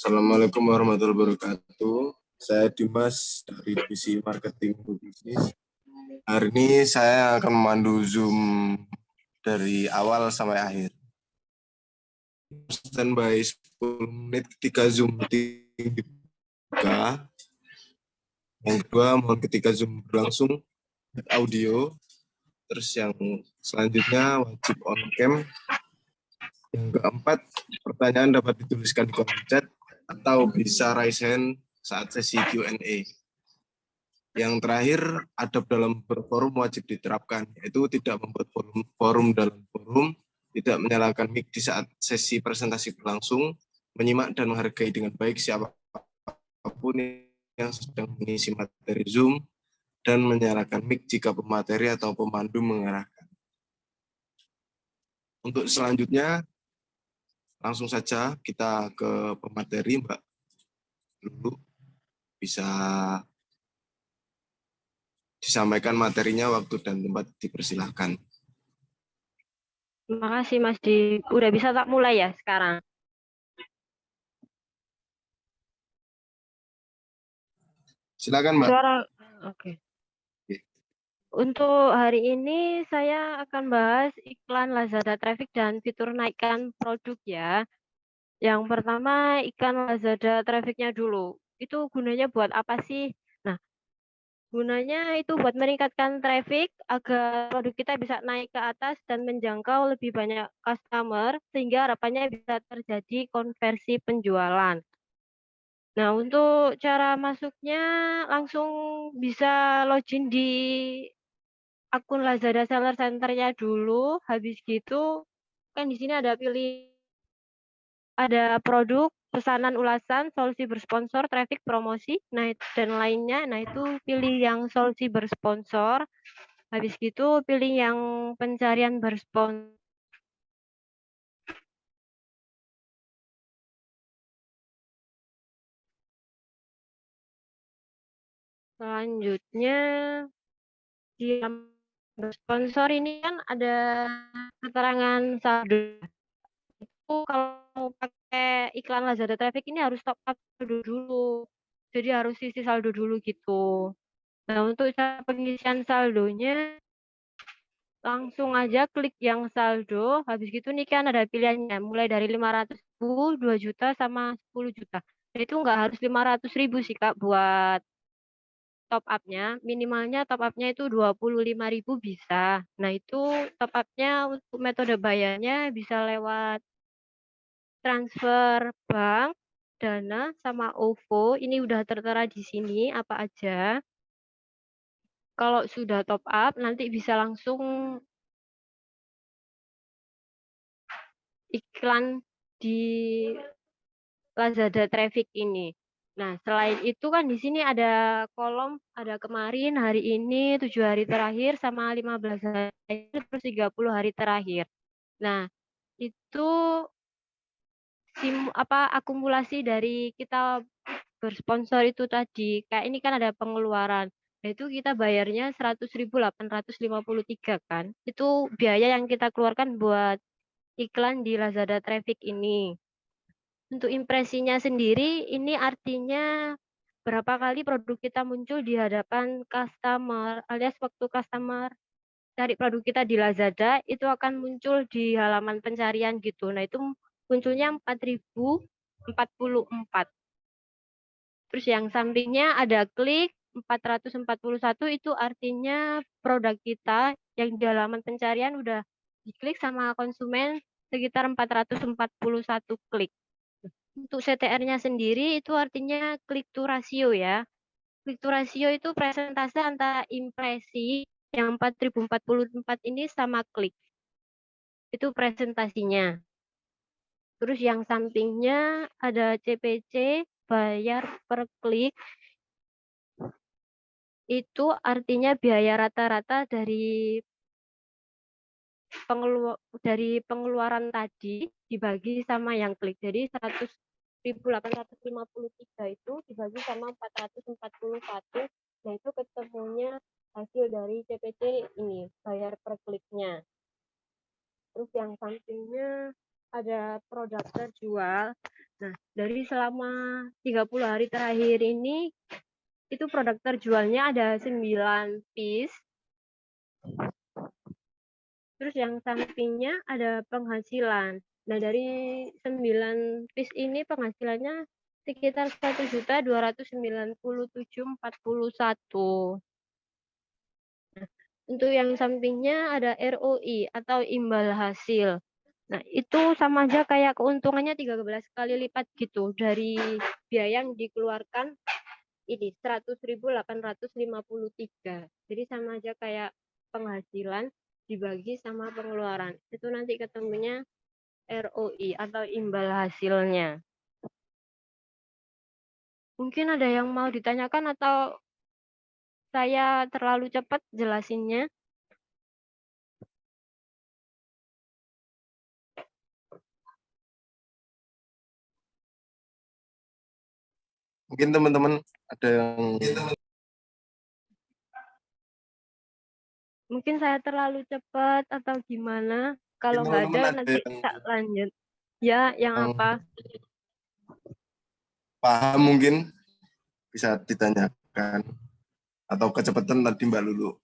Assalamualaikum warahmatullahi wabarakatuh. Saya Dimas dari Divisi Marketing Bisnis. Hari ini saya akan memandu Zoom dari awal sampai akhir. Standby 10 menit ketika Zoom dibuka. Yang kedua, mohon ketika Zoom berlangsung audio. Terus yang selanjutnya wajib on cam. Yang keempat, pertanyaan dapat dituliskan di kolom chat atau bisa raise hand saat sesi Q&A. Yang terakhir, adab dalam berforum wajib diterapkan, yaitu tidak membuat forum dalam forum, tidak menyalakan mic di saat sesi presentasi berlangsung, menyimak dan menghargai dengan baik siapapun yang sedang mengisi materi Zoom, dan menyalakan mic jika pemateri atau pemandu mengarahkan. Untuk selanjutnya, langsung saja kita ke pemateri, Mbak Lulu. Bisa disampaikan materinya, waktu dan tempat dipersilahkan. Terima kasih Mas Di. Udah bisa tak mulai ya sekarang? Silakan Mbak. Suara, oke. Untuk hari ini saya akan bahas iklan Lazada Traffic dan fitur naikkan produk ya. Yang pertama iklan Lazada Traffic-nya dulu. Itu gunanya buat apa sih? Nah, gunanya itu buat meningkatkan traffic agar produk kita bisa naik ke atas dan menjangkau lebih banyak customer sehingga harapannya bisa terjadi konversi penjualan. Nah, untuk cara masuknya langsung bisa login di akun Lazada Seller Center-nya dulu. Habis gitu kan di sini ada produk, pesanan ulasan, solusi bersponsor, traffic, promosi, nah dan lainnya. Nah, itu pilih yang solusi bersponsor. Habis gitu pilih yang pencarian bersponsor. Selanjutnya di bersponsor ini kan ada keterangan saldo. Itu kalau pakai iklan Lazada Traffic ini harus top up saldo dulu. Jadi harus isi saldo dulu gitu. Nah, untuk cara pengisian saldonya langsung aja klik yang saldo. Habis gitu nih kan ada pilihannya mulai dari 500.000, 2 juta sama 10 juta. Nah, itu nggak harus 500.000 sih Kak buat top up-nya. Minimalnya top up-nya itu 25.000 bisa. Nah, itu top up-nya untuk metode bayarnya bisa lewat transfer bank, Dana, sama OVO. Ini udah tertera di sini apa aja. Kalau sudah top up, nanti bisa langsung iklan di Lazada Traffic ini. Nah, selain itu kan di sini ada kolom, ada kemarin, hari ini, 7 hari terakhir, sama 15 hari terakhir, terus 30 hari terakhir. Nah, itu akumulasi dari kita bersponsor itu tadi. Kayak ini kan ada pengeluaran. Nah, itu kita bayarnya 100.853 kan. Itu biaya yang kita keluarkan buat iklan di Lazada Traffic ini. Untuk impresinya sendiri, ini artinya berapa kali produk kita muncul di hadapan customer, alias waktu customer cari produk kita di Lazada, itu akan muncul di halaman pencarian gitu. Nah, itu munculnya 4.044. Terus yang sampingnya ada klik 441, itu artinya produk kita yang di halaman pencarian udah diklik sama konsumen sekitar 441 klik. Untuk CTR-nya sendiri itu artinya click to ratio ya. Click to ratio itu presentase antara impresi yang 4.044 ini sama klik. Itu presentasinya. Terus yang sampingnya ada CPC, bayar per klik. Itu artinya biaya rata-rata dari pengeluaran tadi dibagi sama yang klik. Jadi 100.853 itu dibagi sama 441. Nah, itu ketemunya hasil dari CPC ini, bayar per kliknya. Terus yang sampingnya ada produk terjual. Nah, dari selama 30 hari terakhir ini, itu produk terjualnya ada 9 piece. Terus yang sampingnya ada penghasilan. Nah, dari 9 piece ini penghasilannya sekitar 1.297.041. Nah, untuk yang sampingnya ada ROI atau imbal hasil. Nah, itu sama aja kayak keuntungannya 13 kali lipat gitu dari biaya yang dikeluarkan ini 100.853. Jadi sama aja kayak penghasilan dibagi sama pengeluaran. Itu nanti ketemunya ROI atau imbal hasilnya. Mungkin ada yang mau ditanyakan atau saya terlalu cepat jelasinnya? Mungkin teman-teman ada yang Mungkin saya terlalu cepat atau gimana? Kalau nggak ada, teman-teman ada nanti yang kita lanjut. Ya, yang apa? paham mungkin bisa ditanyakan atau kecepatan tadi Mbak Lulu.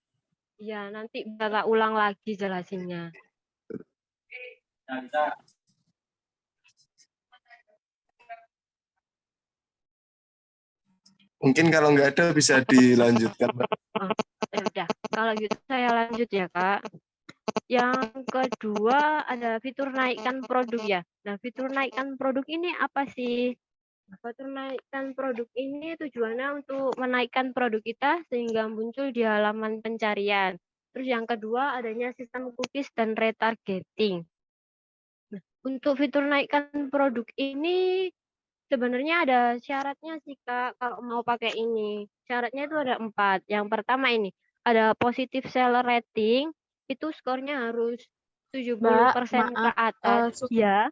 Ya, nanti bisa ulang lagi jelasinnya. Mungkin kalau nggak ada bisa dilanjutkan. Oh, ya udah. Kalau gitu saya lanjut ya, Kak. Yang kedua ada fitur naikkan produk ya. Nah, fitur naikkan produk ini apa sih? Fitur naikkan produk ini tujuannya untuk menaikkan produk kita sehingga muncul di halaman pencarian. Terus yang kedua adanya sistem cookies dan retargeting. Nah, untuk fitur naikkan produk ini sebenarnya ada syaratnya sih Kak kalau mau pakai ini. Syaratnya itu ada 4. Yang pertama ini ada positive seller rating, itu skornya harus 70% ke Maaf, atas. Ya,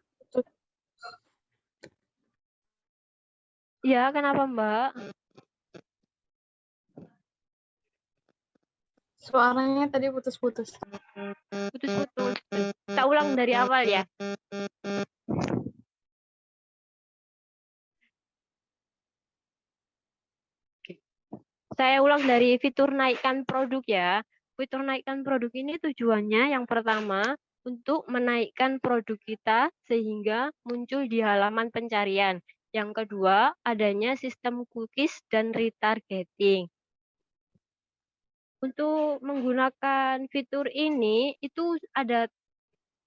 ya kenapa Mbak? suaranya tadi putus-putus. Putus-putus. Kita ulang dari awal ya. Saya ulang dari fitur naikkan produk ya. Fitur naikkan produk ini tujuannya yang pertama untuk menaikkan produk kita sehingga muncul di halaman pencarian. Yang kedua, adanya sistem cookies dan retargeting. Untuk menggunakan fitur ini, itu ada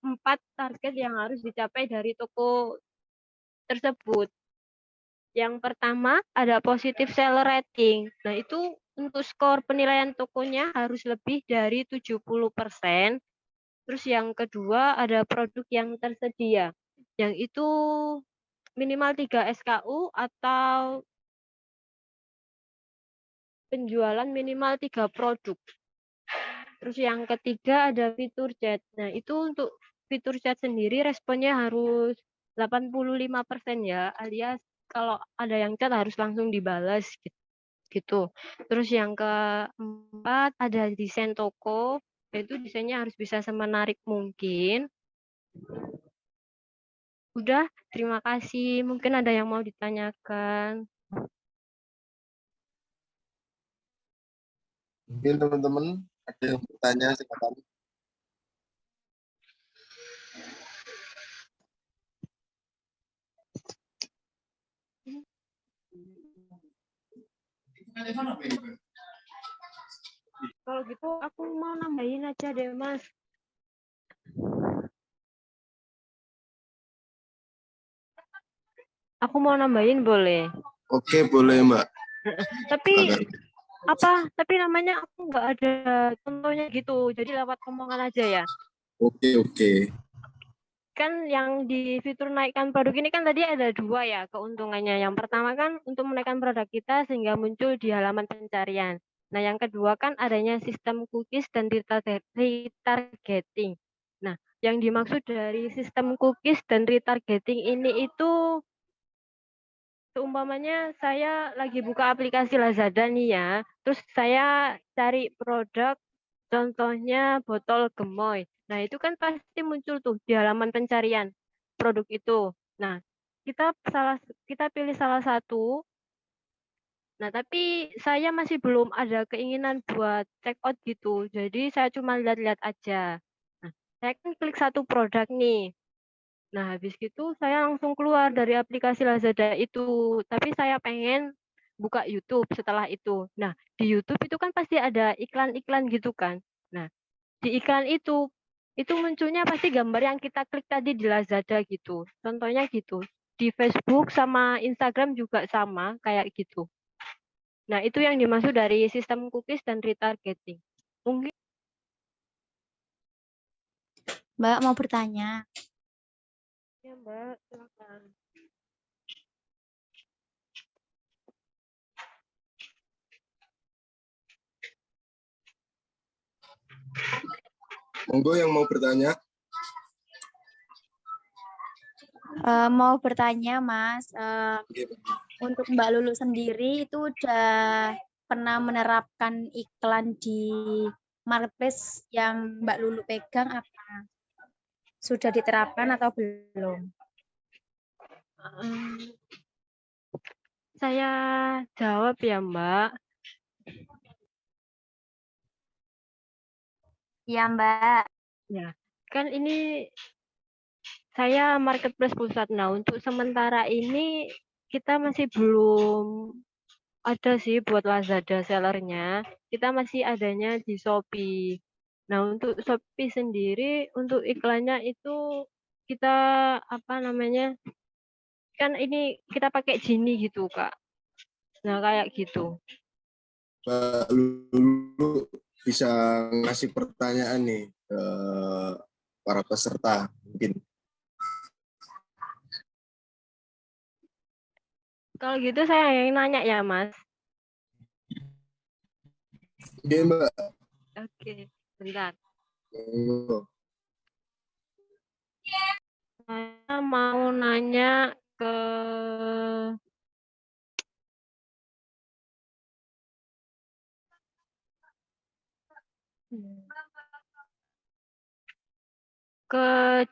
4 target yang harus dicapai dari toko tersebut. Yang pertama ada positive seller rating. Nah, itu untuk skor penilaian tokonya harus lebih dari 70%. Terus yang kedua ada produk yang tersedia. Yang itu minimal 3 SKU atau penjualan minimal 3 produk. Terus yang ketiga ada fitur chat. Nah, itu untuk fitur chat sendiri responnya harus 85% ya, alias kalau ada yang chat harus langsung dibalas gitu. Terus yang keempat ada desain toko, yaitu desainnya harus bisa semenarik mungkin. Udah, terima kasih. Mungkin ada yang mau ditanyakan. Mungkin teman-teman ada yang bertanya silakan. Kalau gitu aku mau nambahin aja deh, Mas. Aku mau nambahin boleh. Oke, boleh Mbak. Tapi Silakan. tapi namanya aku nggak ada contohnya gitu. Jadi lewat omongan aja ya. Oke. Kan yang di fitur naikkan produk ini kan tadi ada 2 ya keuntungannya. Yang pertama kan untuk menaikkan produk kita sehingga muncul di halaman pencarian. Nah, yang kedua kan adanya sistem cookies dan retargeting. Nah, yang dimaksud dari sistem cookies dan retargeting ini itu seumpamanya saya lagi buka aplikasi Lazada nih ya, terus saya cari produk contohnya botol gemoy. Nah, itu kan pasti muncul tuh di halaman pencarian produk itu. Nah, kita pilih salah satu. Nah, tapi saya masih belum ada keinginan buat check out gitu. Jadi saya cuma lihat-lihat aja. Nah, saya kan klik satu produk nih. Nah, habis gitu saya langsung keluar dari aplikasi Lazada itu. Tapi saya pengen buka YouTube setelah itu. Nah, di YouTube itu kan pasti ada iklan-iklan gitu kan. Nah, di iklan itu munculnya pasti gambar yang kita klik tadi di Lazada gitu. Contohnya gitu. Di Facebook sama Instagram juga sama kayak gitu. Nah, itu yang dimaksud dari sistem cookies dan retargeting. Mungkin Mbak mau bertanya. ya, Mbak, silakan. Monggo yang mau bertanya. Mau bertanya, Mas. Oke. Untuk Mbak Lulu sendiri itu udah pernah menerapkan iklan di marketplace yang Mbak Lulu pegang apa? Sudah diterapkan atau belum? Saya jawab ya, Mbak. Iya, Mbak. Ya, kan ini saya marketplace pusat. Nah, untuk sementara ini kita masih belum ada sih buat Lazada sellernya. Kita masih adanya di Shopee. Nah, untuk Shopee sendiri, untuk iklannya itu kita apa namanya? Kan ini kita pakai Genie gitu, Kak. Nah, kayak gitu. Mbak Lulu bisa ngasih pertanyaan nih ke para peserta mungkin. Kalau gitu saya yang nanya ya, Mas. Oke, Mbak. Oke, bentar. Monggo. Saya mau nanya ke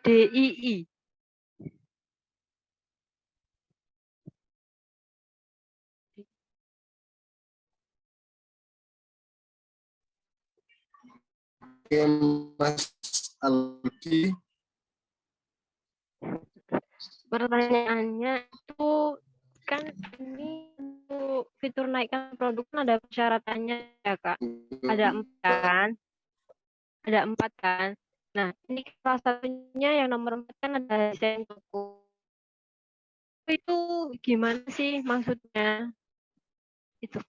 DII. Oke, Mas Aldi. Pertanyaannya itu kan ini untuk fitur naikkan produk kan ada persyaratannya ya, Kak. Ada 4 kan? Ada 4 kan? Nah, ini salah satunya yang nomor 4 kan ada desain toko. Itu gimana sih maksudnya? Itu.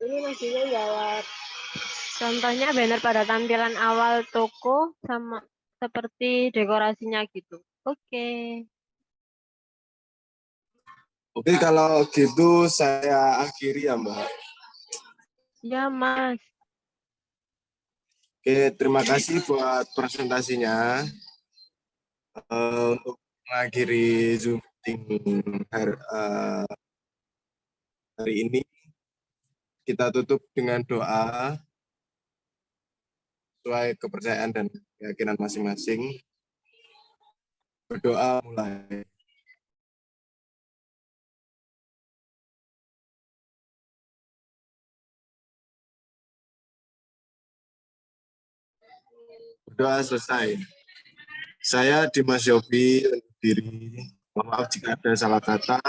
Ini maksudnya jawab. Contohnya banner pada tampilan awal toko sama seperti dekorasinya gitu. Oke. Oke, kalau gitu saya akhiri ya, Mbak. Ya, Mas. Oke, terima kasih buat presentasinya. Untuk mengakhiri Zoom meeting hari ini, kita tutup dengan doa sesuai kepercayaan dan keyakinan masing-masing. Berdoa mulai. Berdoa selesai. Saya Dimas Yofi undur diri. Mohon maaf jika ada salah kata.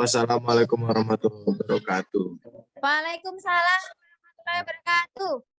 Wassalamualaikum warahmatullahi wabarakatuh. Waalaikumsalam warahmatullahi wabarakatuh.